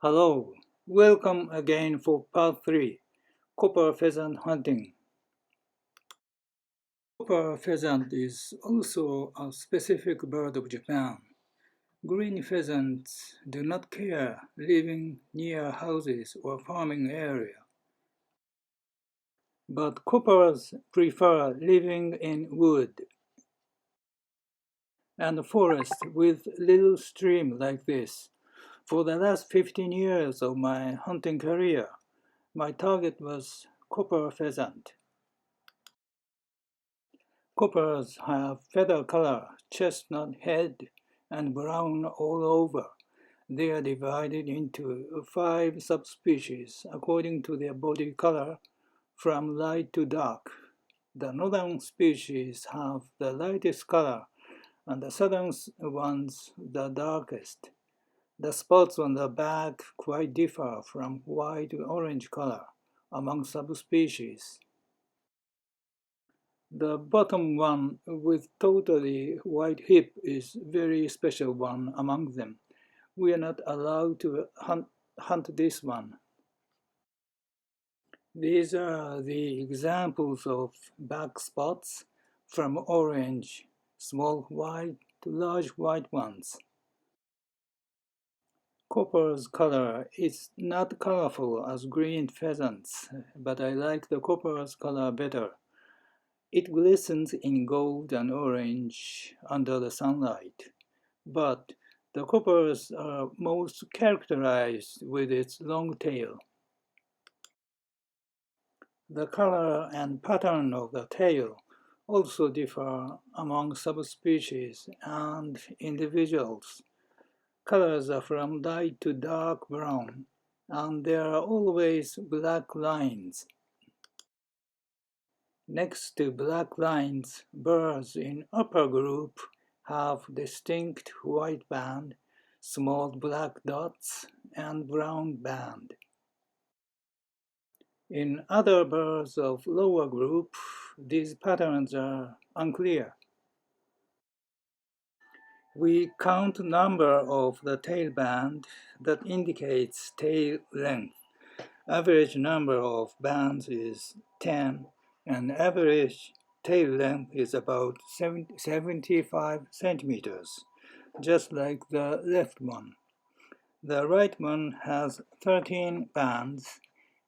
Hello, welcome again for part 3, Copper Pheasant Hunting. Copper pheasant is also a specific bird of Japan. Green pheasants do not care living near houses or farming area. But coppers prefer living in wood and forest with little stream like this. For the last 15 years of my hunting career, my target was copper pheasant. Coppers have feather color, chestnut head, and brown all over. They are divided into 5 subspecies according to their body color, from light to dark. The northern species have the lightest color, and the southern ones the darkest. The spots on the back quite differ from white to orange color among subspecies. The bottom one with totally white hip is very special one among them. We are not allowed to hunt this one. These are the examples of back spots from orange, small white to large white ones. Copper's color is not colorful as green pheasants, but I like the copper's color better. It glistens in gold and orange under the sunlight, but the coppers are most characterized with its long tail. The color and pattern of the tail also differ among subspecies and individuals. Colors are from light to dark brown, and there are always black lines. Next to black lines, birds in upper group have distinct white band, small black dots, and brown band. In other birds of lower group, these patterns are unclear. We count number of the tail band that indicates tail length. Average number of bands is 10, and average tail length is about 75 centimeters, just like the left one. The right one has 13 bands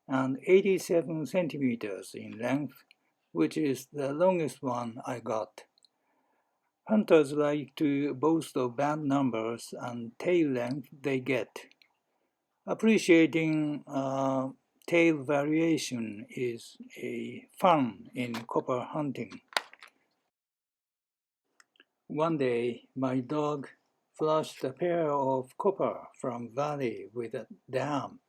and 87 centimeters in length, which is the longest one I got. Hunters like to boast of band numbers and tail length they get. Appreciating tail variation is a fun in copper hunting. One day, my dog flushed a pair of copper from valley with a dam.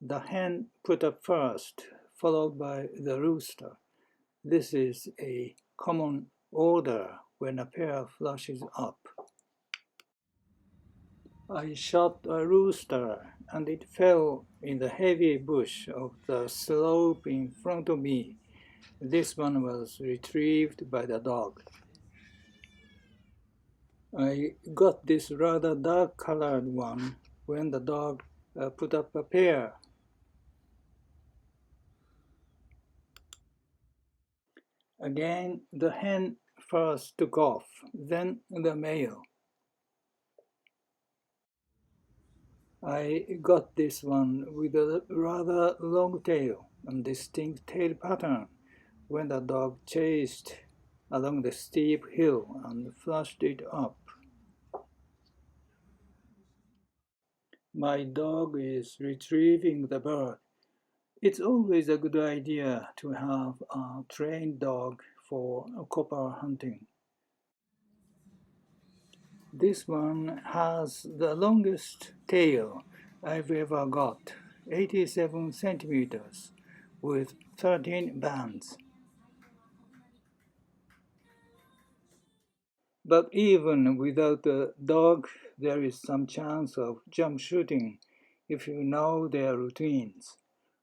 The hen put up first, followed by the rooster. This is a common order when a pair flushes up. I shot a rooster, and it fell in the heavy bush of the slope in front of me. This one was retrieved by the dog. I got this rather dark-colored one when the dog put up a pair. Again, the hen first took off, then the male. I got this one with a rather long tail and distinct tail pattern when the dog chased along the steep hill and flushed it up. My dog is retrieving the bird. It's always a good idea to have a trained dog for copper hunting. This one has the longest tail I've ever got, 87 centimeters, with 13 bands. But even without a dog, there is some chance of jump shooting if you know their routines.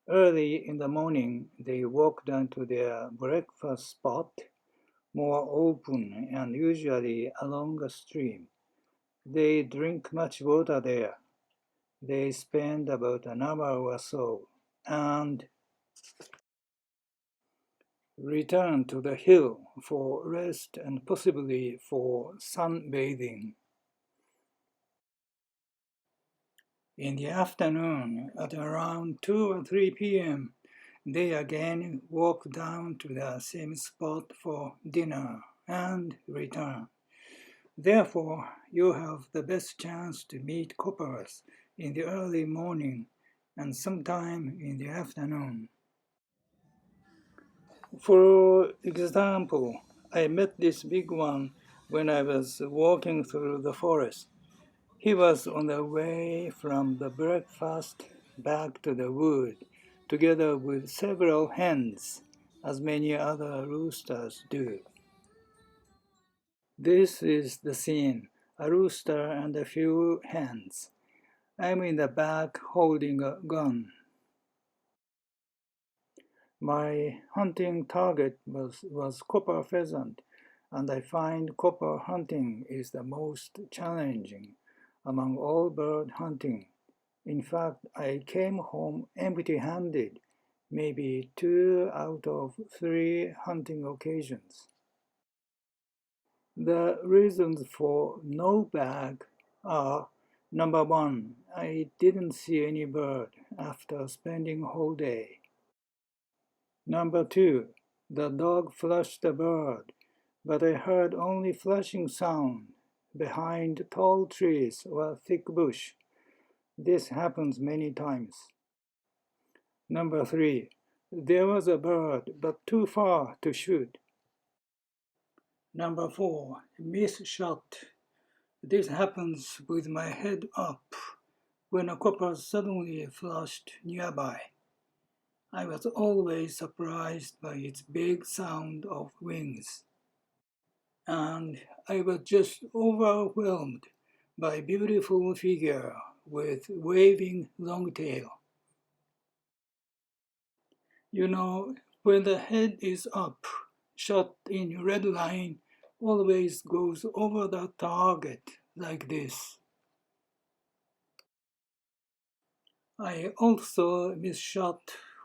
Early in the morning, they walk down to their breakfast spot, more open and usually along a stream. They drink much water there. They spend about an hour or so and return to the hill for rest and possibly for sunbathing. In the afternoon, at around 2 or 3 p.m., they again walk down to the same spot for dinner and return. Therefore, you have the best chance to meet coppers in the early morning and sometime in the afternoon. For example, I met this big one when I was walking through the forest. He was on the way from the breakfast back to the wood, together with several hens, as many other roosters do. This is the scene, a rooster and a few hens. I'm in the back holding a gun. My hunting target was copper pheasant, and I find copper hunting is the most challenging among all bird hunting. In fact, I came home empty-handed, maybe 2 out of 3 hunting occasions. The reasons for no bag are: number one, I didn't see any bird after spending whole day. Number two, the dog flushed a bird, but I heard only flushing sound behind tall trees or thick bush. This happens many times. Number three, there was a bird, but too far to shoot. Number four, miss shot. This happens with my head up when a copper suddenly flashed nearby. I was always surprised by its big sound of wings. And I was just overwhelmed by a beautiful figure with waving long tail. You know, when the head is up, shot in red line always goes over the target like this. I also miss shot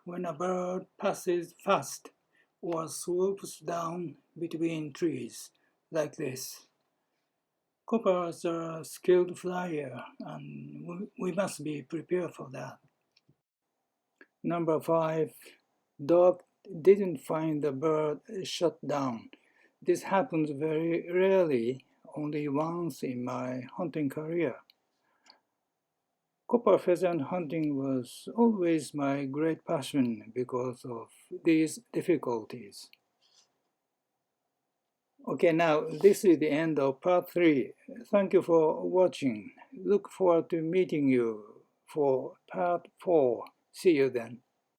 when a bird passes fast or swoops down between trees like this. Coppers are a skilled flyer, and we must be prepared for that. Number five, dog didn't find the bird shot down. This happens very rarely, only once in my hunting career. Copper pheasant hunting was always my great passion because of these difficulties. Okay, now this is the end of part 3. Thank you for watching. Look forward to meeting you for part 4. See you then.